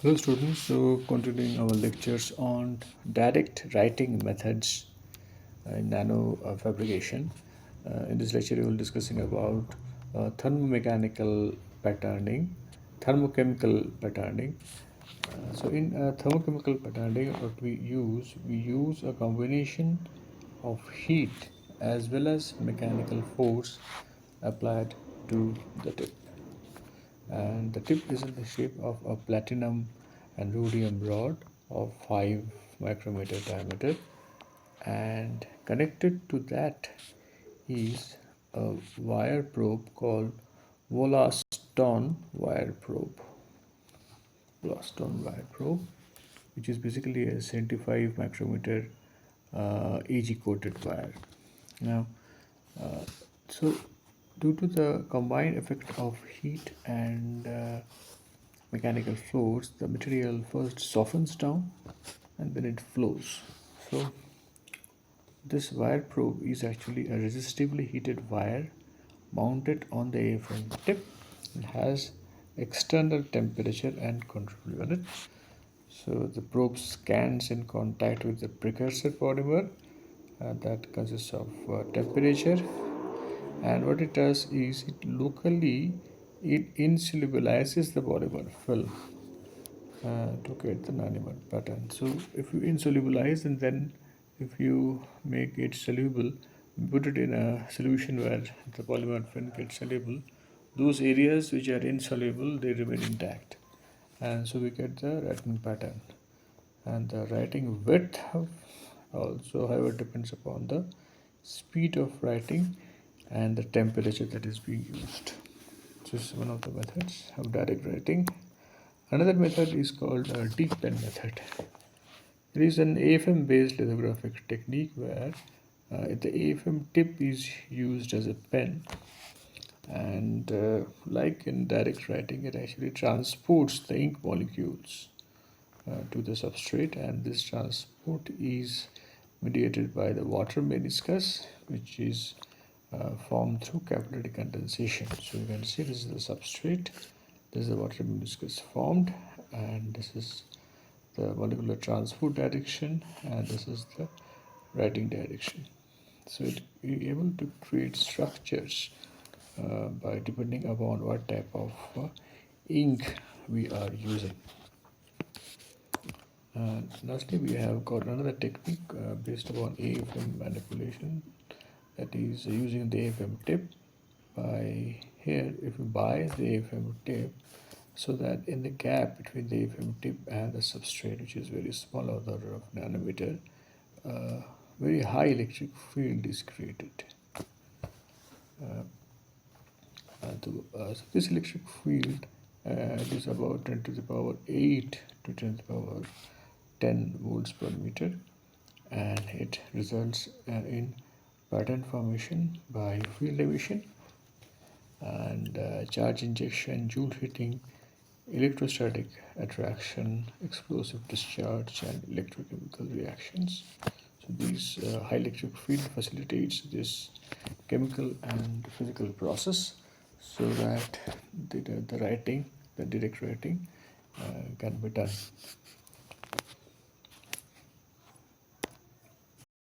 Hello students, so continuing our lectures on direct writing methods in nano fabrication. In this lecture we will discussing about thermomechanical patterning, thermochemical patterning. So in thermochemical patterning what we use a combination of heat as well as mechanical force applied to the tip, and the tip is in the shape of a platinum and rhodium rod of 5 micrometer diameter, and connected to that is a wire probe called Wollaston wire probe, which is basically a 75 micrometer AG coated wire. Now, so due to the combined effect of heat and mechanical force, the material first softens down and then it flows. So this wire probe is actually a resistively heated wire mounted on the AFM tip and has external temperature and control unit. So the probe scans in contact with the precursor polymer that consists of temperature, and what it does is it insolubilizes the polymer film to get the nanomer pattern. So if you insolubilize and then if you make it soluble, put it in a solution where the polymer film gets soluble, those areas which are insoluble they remain intact, and so we get the writing pattern. And the writing width also however depends upon the speed of writing and the temperature that is being used. This is one of the methods of direct writing. Another method is called a deep pen method. It is an AFM based lithographic technique where the AFM tip is used as a pen, and like in direct writing, it actually transports the ink molecules to the substrate, and this transport is mediated by the water meniscus, which is formed through capillary condensation. So you can see this is the substrate, this is the water meniscus formed, and this is the molecular transport direction, and this is the writing direction. So it is able to create structures by depending upon what type of ink we are using. Lastly, we have got another technique based upon AFM manipulation, that is using the AFM tip. By here, if you buy the AFM tip, so that in the gap between the AFM tip and the substrate, which is very small order of nanometer, very high electric field is created. So this electric field is about 10 to the power 8 to 10 to the power 10 volts per meter, and it results in pattern formation by field emission and charge injection, joule heating, electrostatic attraction, explosive discharge, and electrochemical reactions. So these high electric field facilitates this chemical and physical process, so that the writing, the direct writing can be done.